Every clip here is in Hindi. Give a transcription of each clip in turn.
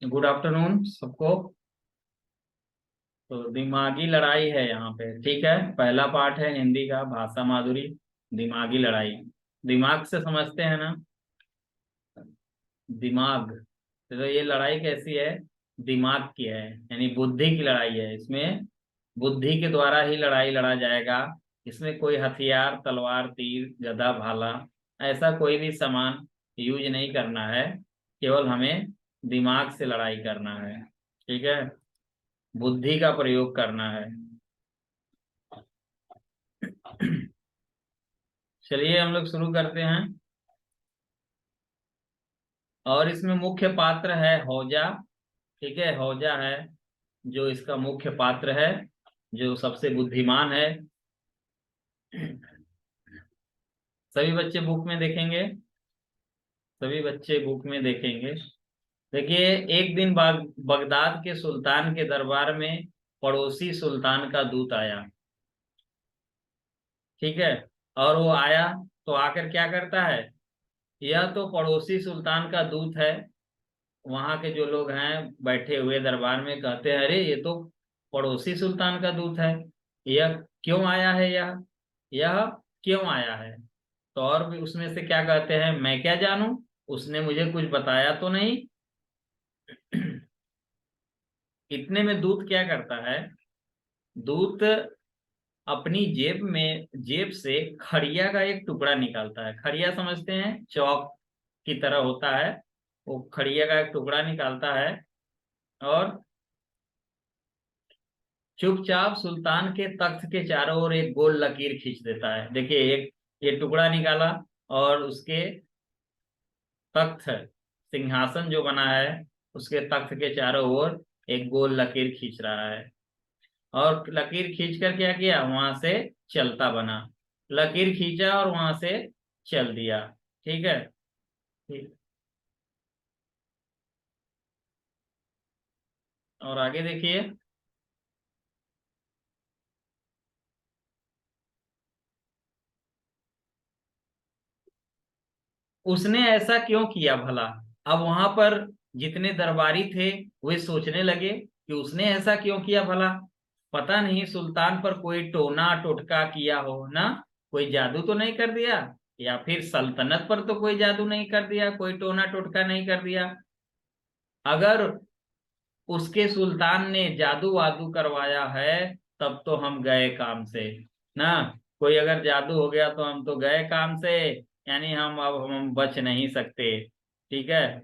गुड आफ्टरनून सबको। तो दिमागी लड़ाई है यहाँ पे, ठीक है। पहला पार्ट है हिंदी का, भाषा माधुरी। दिमागी लड़ाई, दिमाग से समझते हैं ना। दिमाग, तो ये लड़ाई कैसी है? दिमाग की है, यानी बुद्धि की लड़ाई है। इसमें बुद्धि के द्वारा ही लड़ाई लड़ा जाएगा। इसमें कोई हथियार, तलवार, तीर, गदा, भाला, ऐसा कोई भी सामान यूज नहीं करना है। केवल हमें दिमाग से लड़ाई करना है, ठीक है। बुद्धि का प्रयोग करना है। चलिए हम लोग शुरू करते हैं। और इसमें मुख्य पात्र है हौजा, ठीक है। हौजा है जो इसका मुख्य पात्र है, जो सबसे बुद्धिमान है। सभी बच्चे बुक में देखेंगे, सभी बच्चे बुक में देखेंगे। देखिए, एक दिन बगदाद के सुल्तान के दरबार में पड़ोसी सुल्तान का दूत आया, ठीक है। और वो आया तो आकर क्या करता है? यह तो पड़ोसी सुल्तान का दूत है। वहां के जो लोग हैं बैठे हुए दरबार में कहते हैं, अरे ये तो पड़ोसी सुल्तान का दूत है। यह क्यों आया है? यह क्यों आया है? तो और भी उसमें से क्या कहते हैं, मैं क्या जानूं, उसने मुझे कुछ बताया तो नहीं। इतने में दूत क्या करता है? दूत अपनी जेब से खड़िया का एक टुकड़ा निकालता है। खड़िया समझते हैं, चौक की तरह होता है। वो खड़िया का एक टुकड़ा निकालता है और चुपचाप सुल्तान के तख्त के चारों ओर एक गोल लकीर खींच देता है। देखिए, एक ये टुकड़ा निकाला और उसके तख्त, सिंहासन जो बना है उसके तख्त के चारों ओर एक गोल लकीर खींच रहा है। और लकीर खींचकर क्या किया, वहां से चलता बना। लकीर खींचा और वहां से चल दिया, ठीक है। ठीक। और आगे देखिए। उसने ऐसा क्यों किया भला? अब वहां पर जितने दरबारी थे वे सोचने लगे कि उसने ऐसा क्यों किया भला। पता नहीं सुल्तान पर कोई टोना टोटका किया हो ना, कोई जादू तो नहीं कर दिया, या फिर सल्तनत पर तो कोई जादू नहीं कर दिया, कोई टोना टोटका नहीं कर दिया। अगर उसके सुल्तान ने जादू वादू करवाया है तब तो हम गए काम से ना। कोई अगर जादू हो गया तो हम तो गए काम से, यानी हम बच नहीं सकते, ठीक है।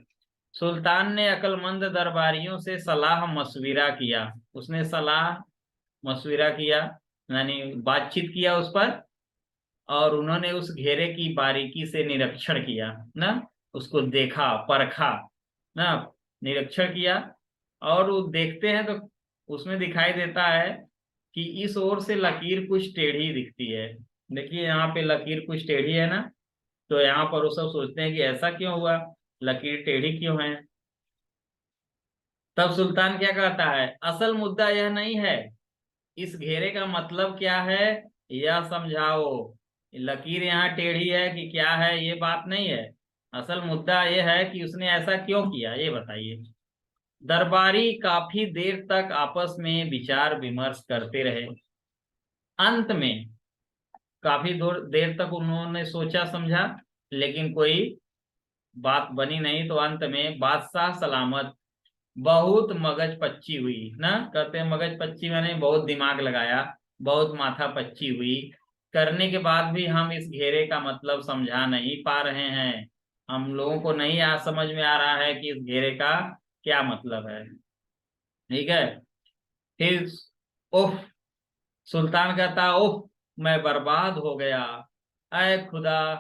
सुल्तान ने अक्लमंद दरबारियों से सलाह मशविरा किया। उसने सलाह मशविरा किया, यानी बातचीत किया उस पर। और उन्होंने उस घेरे की बारीकी से निरीक्षण किया ना, उसको देखा, परखा ना, निरीक्षण किया। और वो देखते हैं तो उसमें दिखाई देता है कि इस ओर से लकीर कुछ टेढ़ी दिखती है। देखिए यहाँ पे लकीर कुछ टेढ़ी है ना। तो यहाँ पर वो सब सोचते हैं कि ऐसा क्यों हुआ, लकीर टेढ़ी क्यों है। तब सुल्तान क्या कहता है, असल मुद्दा यह नहीं है, इस घेरे का मतलब क्या है यह समझाओ। लकीर यहाँ टेढ़ी है कि क्या है ये बात नहीं है। असल मुद्दा यह है कि उसने ऐसा क्यों किया, ये बताइए। दरबारी काफी देर तक आपस में विचार विमर्श करते रहे। अंत में काफी देर तक उन्होंने सोचा समझा, लेकिन कोई बात बनी नहीं। तो अंत में बादशाह सलामत बहुत मगज पच्ची हुई ना, कहते हैं मगज पच्ची मैंने बहुत दिमाग लगाया, बहुत माथा पच्ची हुई करने के बाद भी हम इस घेरे का मतलब समझा नहीं पा रहे हैं। हम लोगों को नहीं समझ में आ रहा है कि इस घेरे का क्या मतलब है, ठीक है। फिर उफ, सुल्तान कहता, उफ, मैं बर्बाद हो गया। अय खुदा,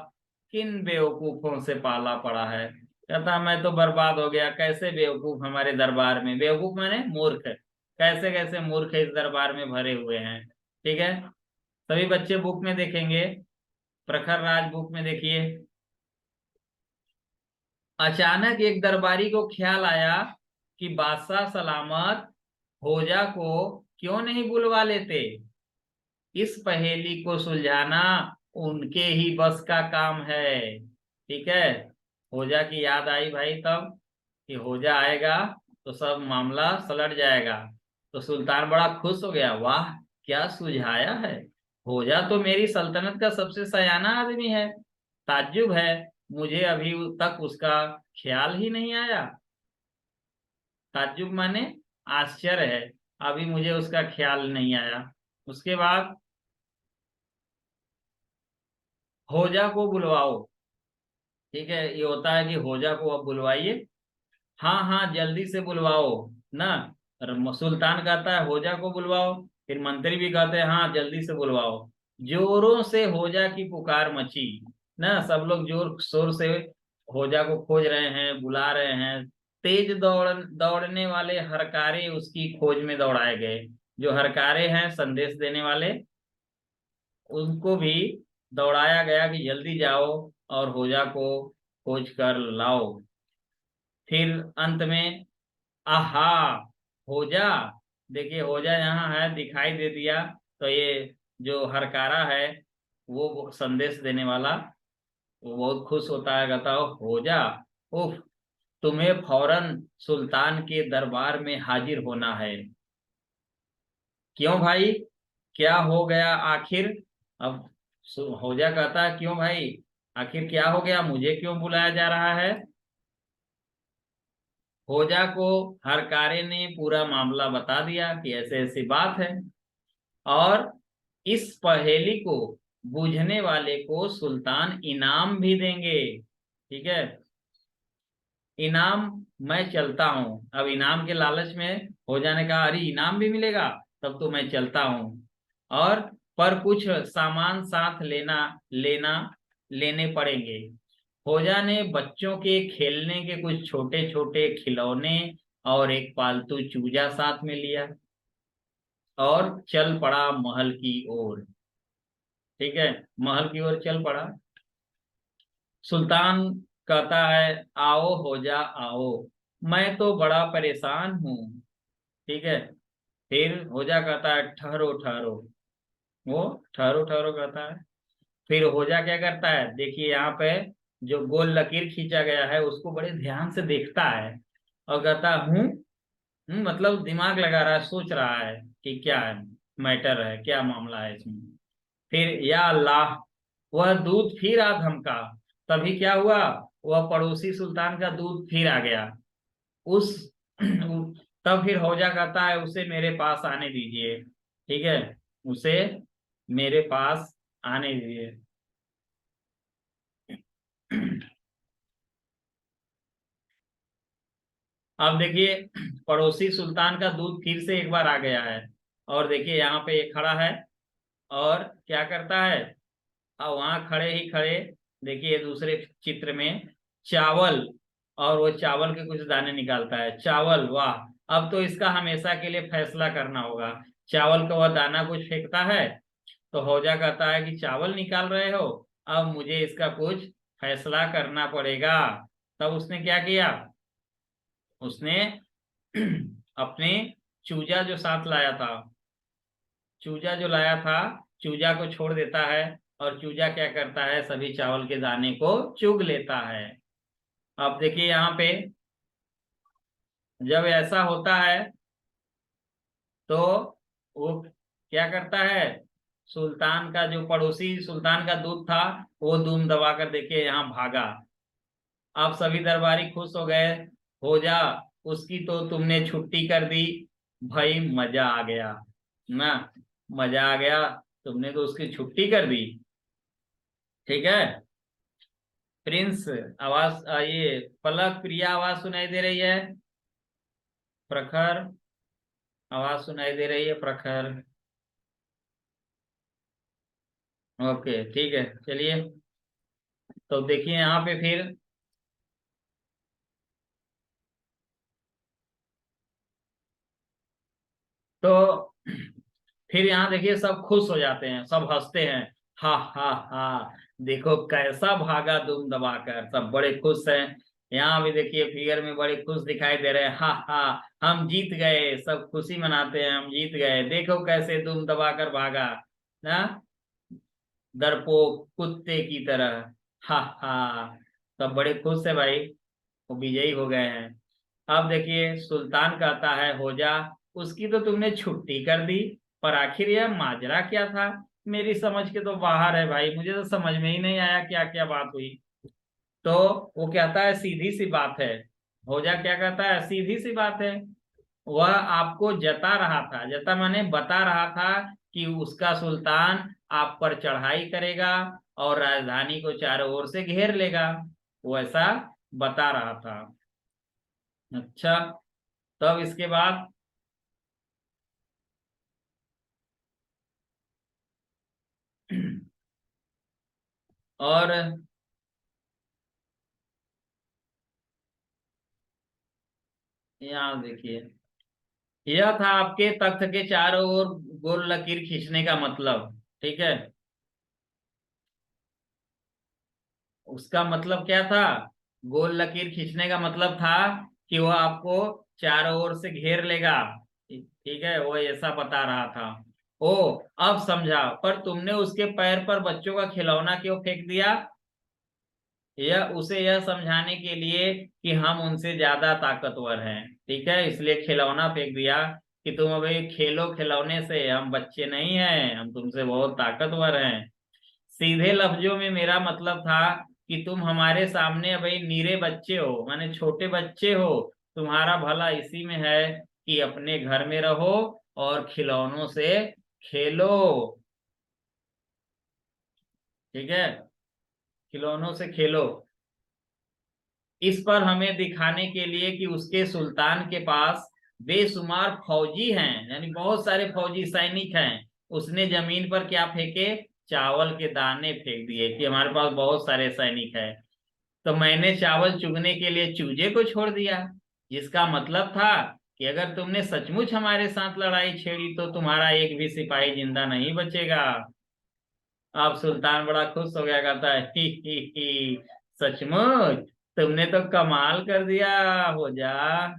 किन बेवकूफों से पाला पड़ा है। कहता मैं तो बर्बाद हो गया, कैसे बेवकूफ हमारे दरबार में, बेवकूफ मैंने मूर्ख, कैसे कैसे मूर्ख इस दरबार में भरे हुए हैं, ठीक है। सभी बच्चे बुक में देखेंगे, प्रखर राज बुक में देखिए। अचानक एक दरबारी को ख्याल आया कि बादशाह सलामत होजा को क्यों नहीं बुलवा लेते। इस पहेली को सुलझाना उनके ही बस का काम है, ठीक है। होजा की याद आई भाई तब कि होजा आएगा तो सब मामला सलट जाएगा। तो सुल्तान बड़ा खुश हो गया, वाह क्या सुझाया है, होजा तो मेरी सल्तनत का सबसे सयाना आदमी है, ताज्जुब है, मुझे अभी तक उसका ख्याल ही नहीं आया। ताज्जुब माने आश्चर्य है, अभी मुझे उसका ख्याल नहीं आया। उसके बाद होजा को बुलवाओ। ठीक है, ये होता है कि होजा को अब बुलवाइए। हाँ हाँ जल्दी से बुलवाओ ना। सुल्तान कहता है होजा को बुलवाओ, फिर मंत्री भी कहते हैं हाँ जल्दी से बुलवाओ। जोरों से होजा की पुकार मची ना, सब लोग जोर शोर से होजा को खोज रहे हैं, बुला रहे हैं। तेज दौड़ने वाले हरकारे उसकी खोज में दौड़ाए गए। जो हरकारे हैं संदेश देने वाले, उनको भी दौड़ाया गया कि जल्दी जाओ और होजा को खोज कर लाओ। फिर अंत में आहा होजा, देखिए होजा यहाँ है, दिखाई दे दिया। तो ये जो हरकारा है, वो संदेश देने वाला, वो बहुत खुश होता है, कहता हो होजा, उफ, तुम्हें फौरन सुल्तान के दरबार में हाजिर होना है। क्यों भाई, क्या हो गया आखिर? अब होजा कहता है क्यों भाई, आखिर क्या हो गया, मुझे क्यों बुलाया जा रहा है? होजा को हरकारे ने पूरा मामला बता दिया कि ऐसे ऐसी बात है, और इस पहेली को बूझने वाले को सुल्तान इनाम भी देंगे। ठीक है, इनाम, मैं चलता हूँ। अब इनाम के लालच में होजा ने कहा अरे इनाम भी मिलेगा, तब तो मैं चलता हूँ। और पर कुछ सामान साथ लेना लेना लेने पड़ेंगे। होजा ने बच्चों के खेलने के कुछ छोटे छोटे खिलौने और एक पालतू चूजा साथ में लिया और चल पड़ा महल की ओर। ठीक है, महल की ओर चल पड़ा। सुल्तान कहता है आओ होजा आओ, मैं तो बड़ा परेशान हूँ। ठीक है, फिर होजा कहता है ठहरो ठहरो। वो ठहरो ठहरो कहता है। फिर होजा क्या करता है, देखिए यहाँ पे जो गोल लकीर खींचा गया है उसको बड़े ध्यान से देखता है और कहता हूँ, मतलब दिमाग लगा रहा है, सोच रहा है कि क्या है, मैटर है, क्या मामला है इसमें। फिर या अल्लाह, वह दूध फिर आ धमका। तभी क्या हुआ, वह पड़ोसी सुल्तान का दूध फिर आ गया। उस तब फिर हौजा कहता है उसे मेरे पास आने दीजिए। ठीक है, उसे मेरे पास आने दीजिए। अब देखिए पड़ोसी सुल्तान का दूध फिर से एक बार आ गया है, और देखिए यहाँ पे ये खड़ा है और क्या करता है, और वहां खड़े ही खड़े देखिए दूसरे चित्र में चावल, और वो चावल के कुछ दाने निकालता है। चावल, वाह, अब तो इसका हमेशा के लिए फैसला करना होगा। चावल का वह दाना कुछ फेंकता है, तो हौजा कहता है कि चावल निकाल रहे हो, अब मुझे इसका कुछ फैसला करना पड़ेगा। तब उसने क्या किया, उसने अपने चूजा जो साथ लाया था, चूजा जो लाया था, चूजा को छोड़ देता है, और चूजा क्या करता है, सभी चावल के दाने को चुग लेता है। अब देखिए यहाँ पे जब ऐसा होता है तो वो क्या करता है, सुल्तान का जो पड़ोसी सुल्तान का दूत था, वो दूम दबाकर देखिए यहाँ भागा। अब सभी दरबारी खुश हो गए, हो जा, उसकी तो तुमने छुट्टी कर दी, भाई मजा आ गया ना, मजा आ गया, तुमने तो उसकी छुट्टी कर दी। ठीक है, प्रिंस, आवाज ये पलक प्रिया आवाज सुनाई दे रही है? प्रखर आवाज सुनाई दे रही है, प्रखर? ओके ठीक है, चलिए। तो देखिए यहाँ पे फिर, तो फिर यहाँ देखिए सब खुश हो जाते हैं, सब हंसते हैं, हा हा हा, देखो कैसा भागा दुम दबाकर, सब बड़े खुश हैं। यहाँ भी देखिए फिगर में बड़े खुश दिखाई दे रहे हैं, हा हा, हम जीत गए, सब खुशी मनाते हैं, हम जीत गए, देखो कैसे दुम दबाकर भागा ना, डरपोक कुत्ते की तरह, हा हा। सब बड़े खुश है भाई, वो विजयी हो गए हैं। अब देखिए सुल्तान कहता है हो जा, उसकी तो तुमने छुट्टी कर दी, पर आखिर यह माजरा क्या था? मेरी समझ के तो बाहर है भाई, मुझे तो समझ में ही नहीं आया क्या क्या बात हुई। तो वो कहता है सीधी सी बात है। हो जा क्या कहता है, सीधी सी बात है। वह आपको जता रहा था, जता माने बता रहा था कि उसका सुल्तान आप पर चढ़ाई करेगा और राजधानी को चारों ओर से घेर लेगा। वो ऐसा बता रहा था। अच्छा, तब इसके बाद और यहाँ देखिए, यह था आपके तख्त के चारों ओर गोल लकीर खींचने का मतलब। ठीक है, उसका मतलब क्या था? गोल लकीर खींचने का मतलब था कि वह आपको चारों ओर से घेर लेगा। ठीक है, वो ऐसा बता रहा था। ओ, अब समझा। पर तुमने उसके पैर पर बच्चों का खिलौना क्यों फेंक दिया? यह उसे यह समझाने के लिए कि हम उनसे ज्यादा ताकतवर हैं। ठीक है, इसलिए खिलौना फेंक दिया कि तुम अभी खेलो खिलौने से, हम बच्चे नहीं हैं, हम तुमसे बहुत ताकतवर हैं। सीधे लफ्जों में मेरा मतलब था कि तुम हमारे सामने अभी नीरे बच्चे हो, माने छोटे बच्चे हो। तुम्हारा भला इसी में है कि अपने घर में रहो और खिलौनों से खेलो। ठीक है, खिलौनों से खेलो। इस पर हमें दिखाने के लिए कि उसके सुल्तान के पास बेशुमार फौजी हैं, यानी बहुत सारे फौजी सैनिक हैं, उसने जमीन पर क्या फेंके? चावल के दाने फेंक दिए कि हमारे पास बहुत सारे सैनिक हैं। तो मैंने चावल चुगने के लिए चूजे को छोड़ दिया, जिसका मतलब था कि अगर तुमने सचमुच हमारे साथ लड़ाई छेड़ी तो तुम्हारा एक भी सिपाही जिंदा नहीं बचेगा। अब सुल्तान बड़ा खुश हो गया, कहता है ही, सचमुच तुमने तो कमाल कर दिया। हो जा।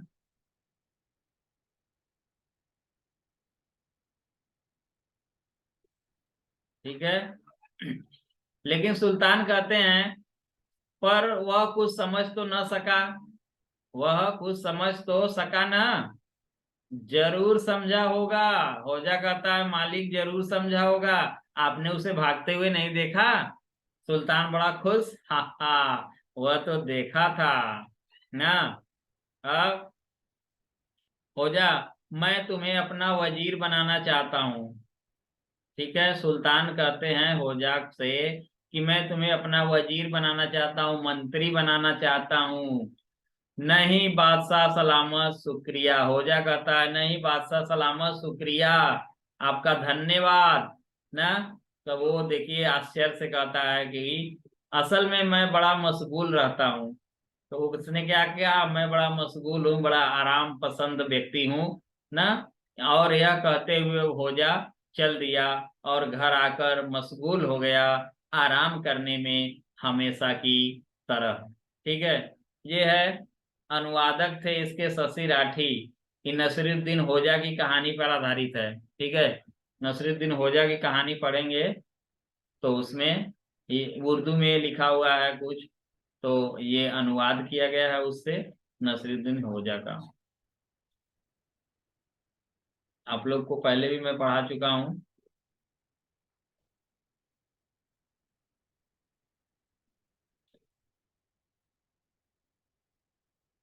ठीक है, लेकिन सुल्तान कहते हैं पर वह कुछ समझ तो न सका। वह कुछ समझ तो सका ना? जरूर समझा होगा। होजा कहता है मालिक जरूर समझा होगा, आपने उसे भागते हुए नहीं देखा? सुल्तान बड़ा खुश, हा हा, वह तो देखा था ना। अब होजा, मैं तुम्हें अपना वजीर बनाना चाहता हूँ। ठीक है, सुल्तान कहते हैं होजा से कि मैं तुम्हें अपना वजीर बनाना चाहता हूँ, मंत्री बनाना चाहता हूँ। नहीं बादशाह सलामत शुक्रिया। होजा कहता है नहीं बादशाह सलामत शुक्रिया, आपका धन्यवाद ना। तो वो देखिए आश्चर्य से कहता है कि असल में मैं बड़ा मशगूल रहता हूँ। तो उसने क्या किया, मैं बड़ा मशगूल हूँ, बड़ा आराम पसंद व्यक्ति हूँ ना। और यह कहते हुए होजा चल दिया और घर आकर मशगूल हो गया आराम करने में, हमेशा की तरह। ठीक है, ये है, अनुवादक थे इसके शशि राठी। ये नसीरुद्दीन होजा की कहानी पर आधारित है। ठीक है, नसीरुद्दीन होजा की कहानी पढ़ेंगे तो उसमें ये उर्दू में लिखा हुआ है कुछ, तो ये अनुवाद किया गया है उससे, नसीरुद्दीन होजा का। आप लोग को पहले भी मैं पढ़ा चुका हूँ।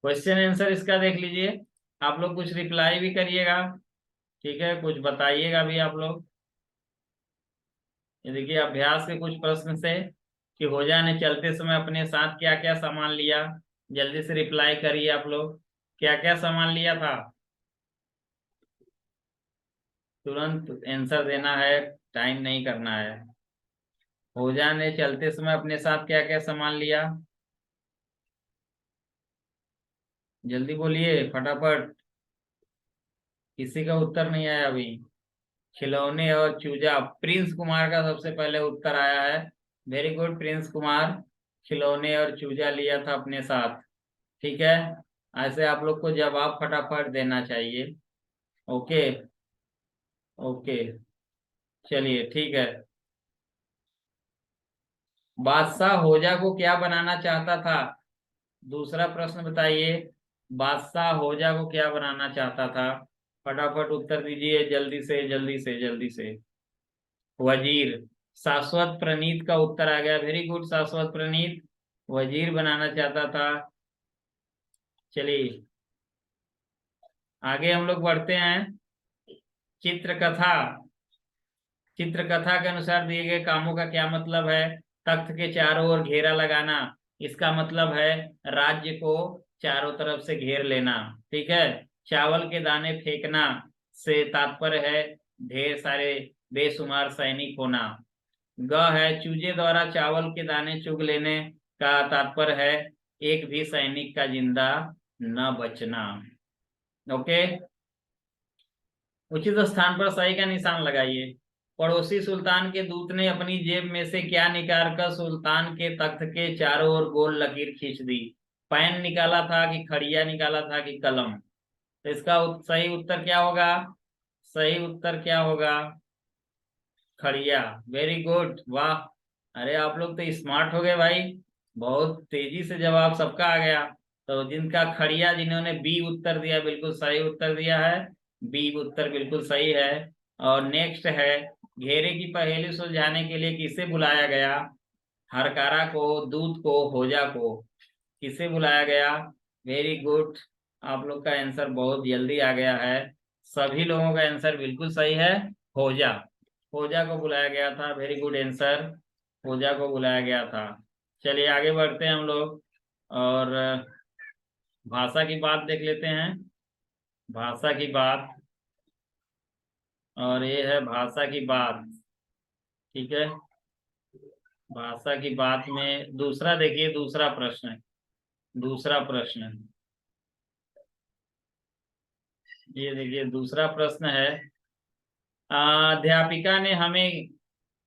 क्वेश्चन आंसर इसका देख लीजिए, आप लोग कुछ रिप्लाई भी करिएगा। ठीक है, कुछ बताइएगा भी आप लोग। ये देखिए अभ्यास के कुछ प्रश्न से कि होजा ने चलते समय अपने साथ क्या क्या सामान लिया। जल्दी से रिप्लाई करिए आप लोग, क्या क्या सामान लिया था? तुरंत आंसर देना है, टाइम नहीं करना है। होजा ने चलते समय अपने साथ क्या क्या सामान लिया? जल्दी बोलिए फटाफट, किसी का उत्तर नहीं आया अभी। खिलौने और चूजा, प्रिंस कुमार का सबसे पहले उत्तर आया है। वेरी गुड प्रिंस कुमार, खिलौने और चूजा लिया था अपने साथ। ठीक है, ऐसे आप लोग को जवाब फटाफट देना चाहिए। ओके, ओके, चलिए ठीक है। बादशाह होजा को क्या बनाना चाहता था? दूसरा प्रश्न बताइए। बादशाह होजा को क्या बनाना चाहता था? फटाफट उत्तर दीजिए, जल्दी से जल्दी से जल्दी से। वजीर। शाश्वत प्रणीत का उत्तर आ गया, वेरी गुड शाश्वत प्रणीत, वजीर बनाना चाहता था। चलिए आगे हम लोग बढ़ते हैं। चित्रकथा। चित्रकथा के अनुसार दिए गए कामों का क्या मतलब है? तख्त के चारों ओर घेरा लगाना, इसका मतलब है राज्य को चारों तरफ से घेर लेना। ठीक है। चावल के दाने फेंकना से तात्पर्य है ढेर सारे बेशुमार सैनिक होना। ग है चूजे द्वारा चावल के दाने चुग लेने का तात्पर्य है एक भी सैनिक का जिंदा न बचना। ओके। उचित स्थान पर सही का निशान लगाइए। पड़ोसी सुल्तान के दूत ने अपनी जेब में से क्या निकाल कर सुल्तान के तख्त के चारों ओर गोल लकीर खींच दी? पेन निकाला था कि खड़िया निकाला था कि कलम? तो इसका सही उत्तर क्या होगा? सही उत्तर क्या होगा? खड़िया। वेरी गुड, वाह। अरे आप लोग तो स्मार्ट हो गए भाई, बहुत तेजी से जवाब सबका आ गया। तो जिनका खड़िया, जिन्होंने बी उत्तर दिया, बिल्कुल सही उत्तर दिया है। बी उत्तर बिल्कुल सही है। और नेक्स्ट है, घेरे की पहेली सुलझाने के लिए किसे बुलाया गया? हरकारा को, दूत को, होजा को? किसे बुलाया गया? वेरी गुड, आप लोग का आंसर बहुत जल्दी आ गया है। सभी लोगों का आंसर बिल्कुल सही है। होजा। होजा को बुलाया गया था, वेरी गुड आंसर। होजा को बुलाया गया था। चलिए आगे बढ़ते हैं हम लोग, और भाषा की बात देख लेते हैं। भाषा की बात, और ये है भाषा की बात। ठीक है। भाषा की बात में दूसरा देखिए, दूसरा प्रश्न। दूसरा प्रश्न, ये देखिए दूसरा प्रश्न है। अध्यापिका ने हमें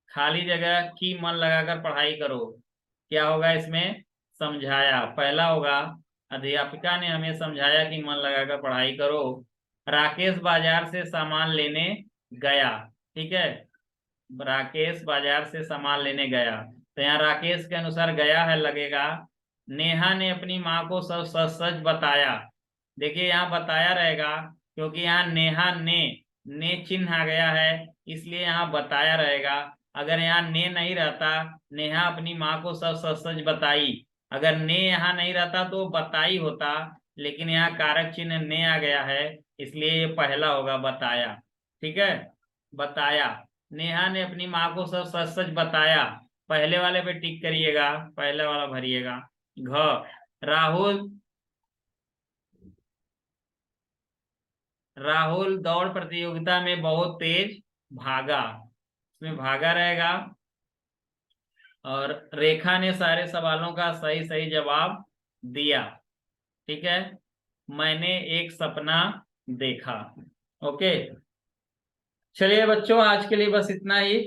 खाली जगह की मन लगाकर पढ़ाई करो, क्या होगा इसमें? समझाया। पहला होगा, अध्यापिका ने हमें समझाया कि मन लगाकर पढ़ाई करो। राकेश बाजार से सामान लेने गया। ठीक है। राकेश बाजार से सामान लेने गया, तो यहाँ राकेश के अनुसार गया है लगेगा। नेहा ने अपनी माँ को सब सच सच बताया। देखिए यहाँ बताया रहेगा, क्योंकि यहाँ नेहा ने चिन्ह आ गया है, इसलिए यहाँ बताया रहेगा। अगर यहाँ ने नहीं रहता, नेहा अपनी माँ को सब सच सच बताई, अगर ने यहाँ नहीं रहता तो बताई होता, लेकिन यहाँ कारक चिन्ह ने आ गया है, इसलिए ये पहला होगा, बताया। ठीक है। बताया। नेहा ने अपनी माँ को सब सच सच बताया, पहले वाले पे टिक करिएगा, पहले वाला भरिएगा। घ, राहुल। राहुल दौड़ प्रतियोगिता में बहुत तेज भागा, इसमें भागा रहेगा। और रेखा ने सारे सवालों का सही सही जवाब दिया। ठीक है। मैंने एक सपना देखा। ओके। चलिए बच्चों, आज के लिए बस इतना ही।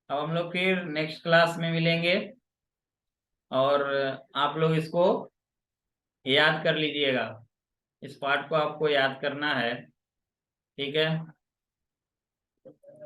अब हम लोग फिर नेक्स्ट क्लास में मिलेंगे, और आप लोग इसको याद कर लीजिएगा। इस पार्ट को आपको याद करना है। ठीक है।